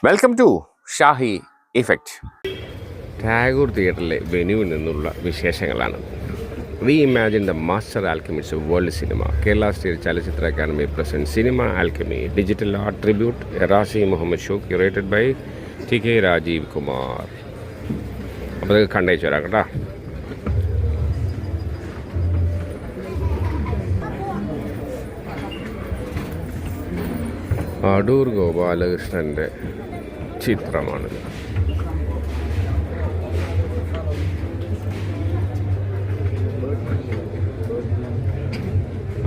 Welcome to Shahi effect. Tagore തിയേറ്ററിലെ വെന്യൂവിൽ നിന്നുള്ള വിശേഷങ്ങളാണ്. We imagine the master alchemist of world cinema. Kerala state ചലച്ചിത്ര academy present cinema alchemy digital art tribute Razi Muhammad show curated by TK Rajeev Kumar. അപ്പോൾ അത് കണ്ടേച്ചു വരാം കേട്ടോ. അടൂർ ഗോപാലകൃഷ്ണൻ്റെ ചിത്രമാണിത്.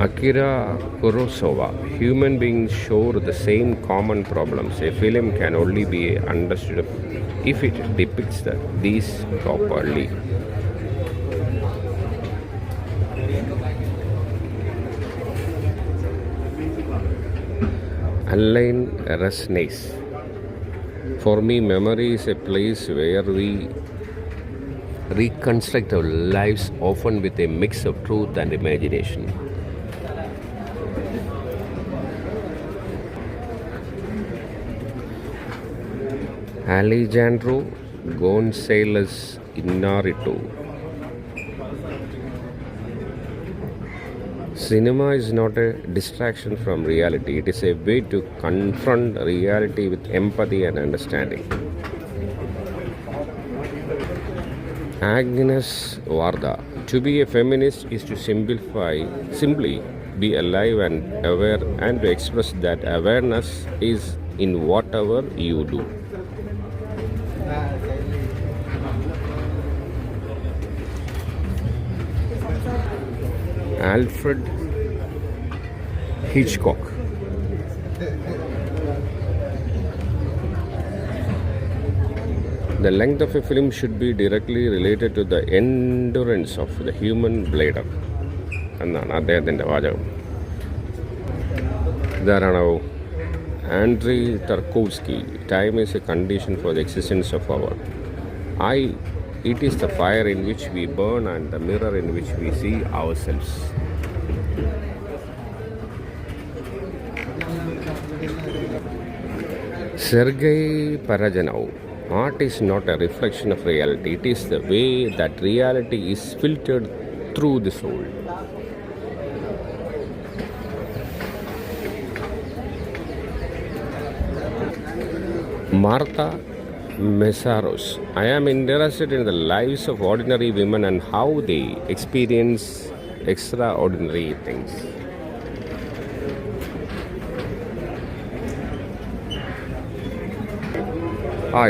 Akira Kurosawa, human beings share the same common problems. A film can only be understood if it depicts these properly. Alain Resnais. For me, memory is a place where we reconstruct our lives, often with a mix of truth and imagination. Alejandro Gonzalez Inarritu. Cinema is not a distraction from reality. It is a way to confront reality with empathy and understanding. Agnes Varda. To be a feminist is to simply be alive and aware, and to express that awareness is in whatever you do. Alfred Hitchcock. The length of a film should be directly related to the endurance of the human bladder എന്നാണ് അദ്ദേഹത്തിൻ്റെ വാചകം. ഇതാരാണോ? Andry ടർക്കോവ്സ്കി. Time is a condition for the existence of our eye. It is the fire in which we burn and the mirror in which we see ourselves. Sergei Parajanov. Art is not a reflection of reality. It is the way that reality is filtered through the soul. Martha Messaros. I am interested in the lives of ordinary women and how they experience extraordinary things.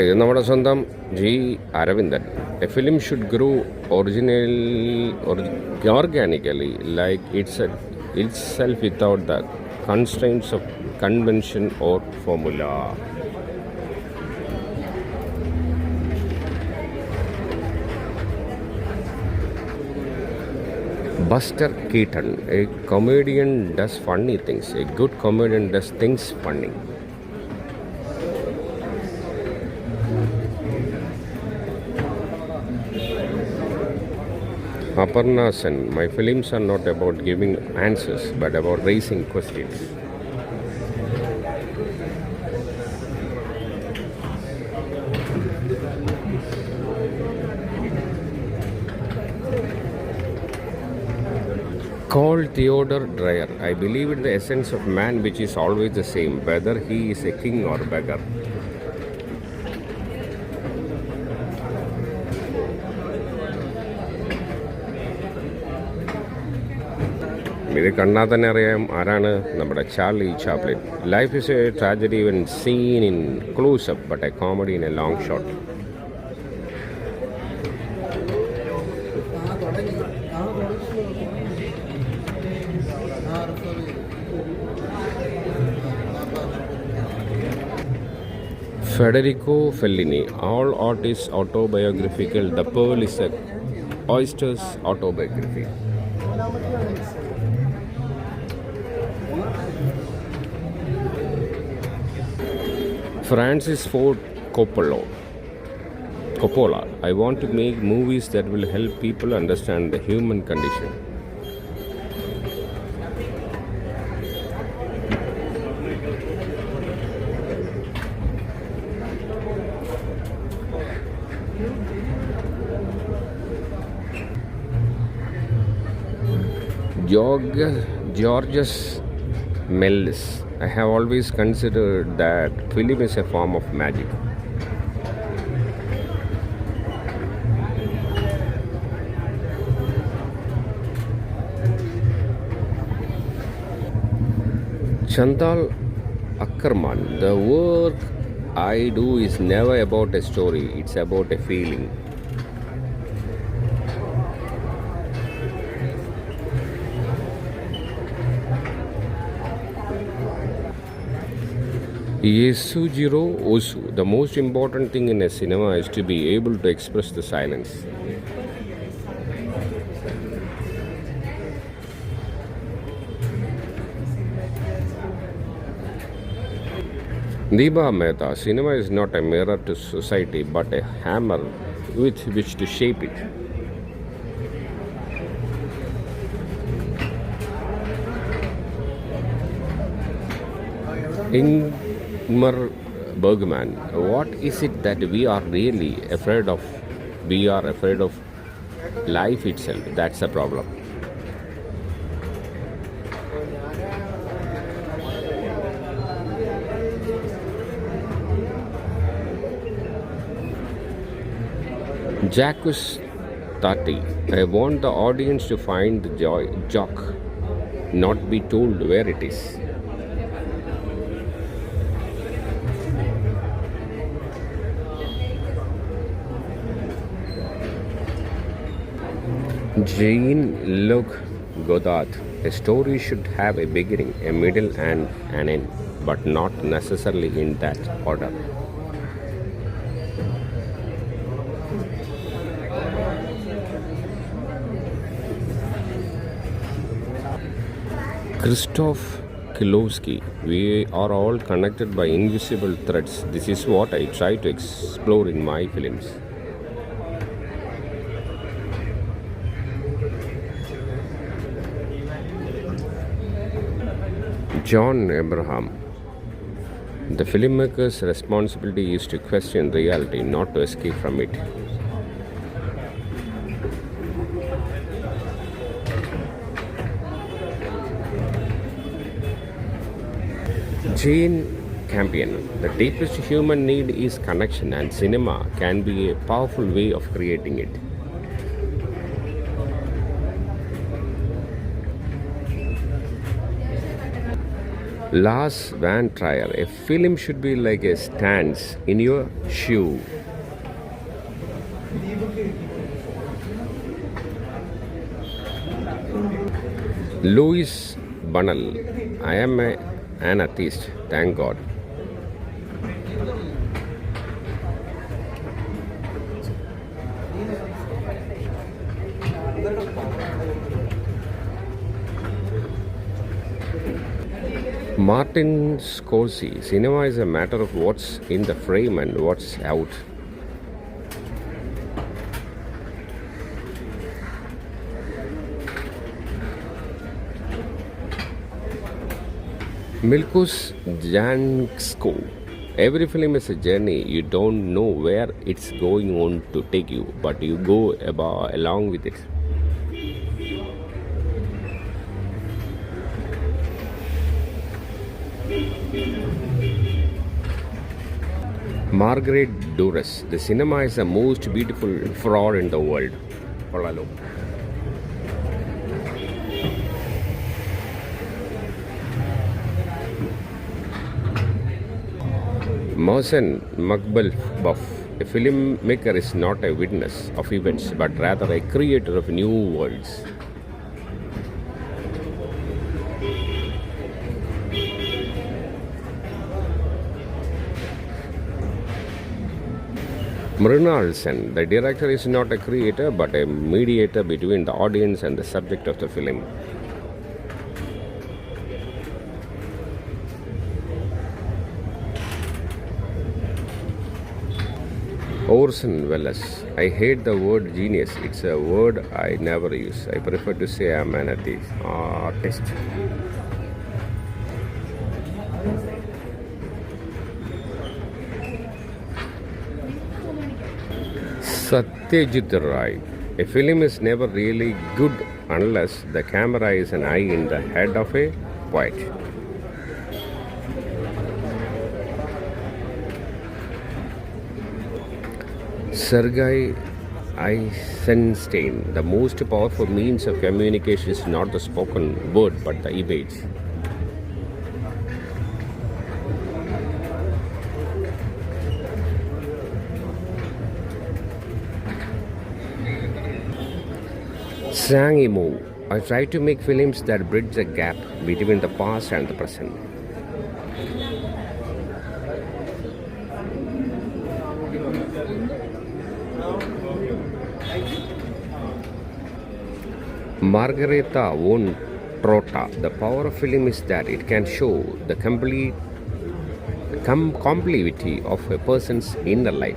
ഇത് നമ്മുടെ സ്വന്തം G Aravindan. A film should grow organically like itself without the constraints of convention or formula. Buster Keaton. A comedian does funny things. A good comedian does things funny. Aparna Sen. My films are not about giving answers but about raising questions. Called Theodore Dreyer. I believe in the essence of man, which is always the same, whether he is a king or beggar. ഇത് കണ്ടാൽ തന്നെ അറിയാം ആരാണ്. നമ്മുടെ Charlie Chaplin. Life is a tragedy when seen in close up but a comedy in a long shot. Federico Fellini. All art is autobiographical. The pearl is a oyster's autobiography. Francis Ford Coppola. I want to make movies that will help people understand the human condition. Georges Mellis. I have always considered that film is a form of magic. Chantal Ackerman. The work I do is never about a story, it's about a feeling. Yesujiro Osu. The most important thing in a cinema is to be able to express the silence. Deepa Mehta. Cinema is not a mirror to society but a hammer with which to shape it. Ingmar Bergman. What is it that we are really afraid of? We are afraid of life itself. That's a problem. Jacques Tati. I want the audience to find the joke, not be told where it is. Jean-Luc Godard. A story should have a beginning, a middle, and an end, but not necessarily in that order. Krzysztof Kilowski. We are all connected by invisible threads. This is what I try to explore in my films. John Abraham. The filmmaker's responsibility is to question reality, not to escape from it. Jane Campion. The deepest human need is connection, and cinema can be a powerful way of creating it. Lars Van Trier. A film should be like a stance in your shoe. Louis Bunnell. I am an atheist, thank God. Martin Scorsese. Cinema is a matter of what's in the frame and what's out. Milkus Jansko. Every film is a journey. You don't know where it's going on to take you, but you go along with it. Margaret Duras. The cinema is the most beautiful fraud in the world. Polalo. Mohsen Buff. A filmmaker is not a witness of events, but rather a creator of new worlds. Myrna Olsen. The director is not a creator, but a mediator between the audience and the subject of the film. Orson Welles. I hate the word genius. It's a word I never use. I prefer to say I'm an artist. Satyajit Ray. A film is never really good unless the camera is an eye in the head of a poet. Sergei Eisenstein, the most powerful means of communication is not the spoken word but the image. Sang Imo, I try to make films that bridge the gap between the past and the present. Margareta von Trotta, the power of film is that it can show the complexity of a person's inner life.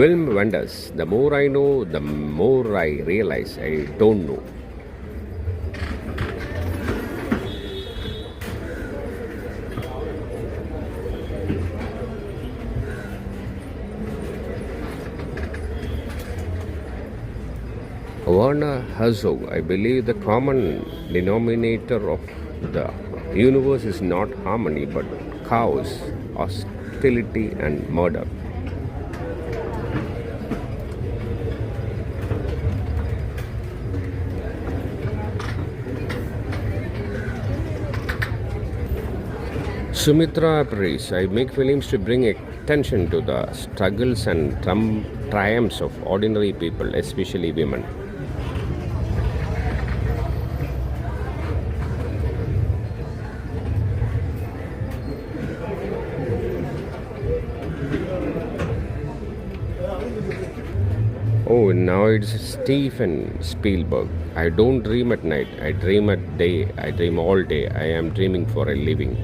Wilm Wenders, the more I know, the more I realize I don't know. Werner Herzog, I believe the common denominator of the universe is not harmony but chaos, hostility, and murder. Sumitra Paris, I make films to bring attention to the struggles and triumphs of ordinary people, especially women. Oh, now it's Stephen Spielberg. I don't dream at night. I dream at day. I dream all day. I am dreaming for a living.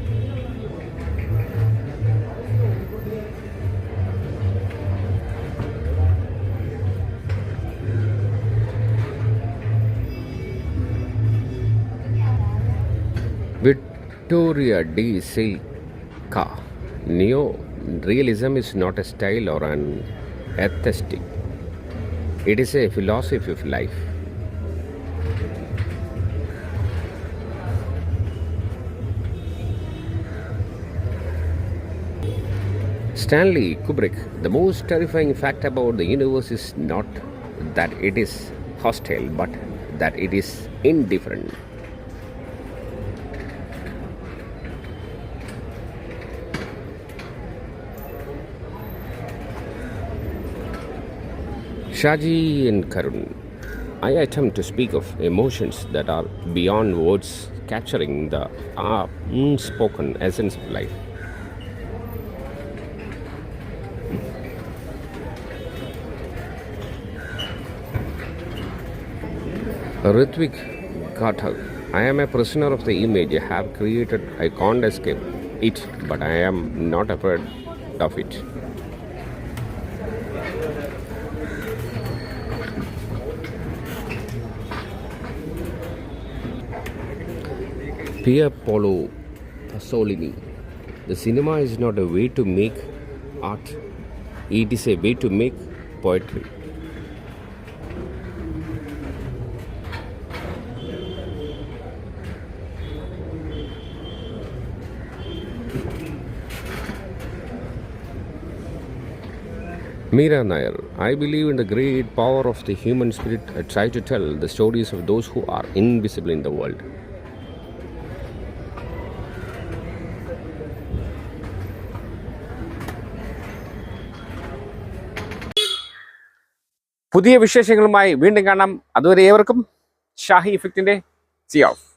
Victoria D. Silka. Neo-realism is not a style or an aesthetic. It is a philosophy of life. Stanley Kubrick, the most terrifying fact about the universe is not that it is hostile, but that it is indifferent. Shaji and Karun, I attempt to speak of emotions that are beyond words, capturing the unspoken essence of life. Ritvik Ghatak, I am a prisoner of the image I have created. I can't escape it, but I am not afraid of it. Pier Paolo Pasolini, the cinema is not a way to make art, it is a way to make poetry. Meera Nair, I believe in the great power of the human spirit. I try to tell the stories of those who are invisible in the world. പുതിയ വിശേഷങ്ങളുമായി വീണ്ടും കാണാം. അതുവരെ ഏവർക്കും Shahi ഇഫക്റ്റിന്റെ C of.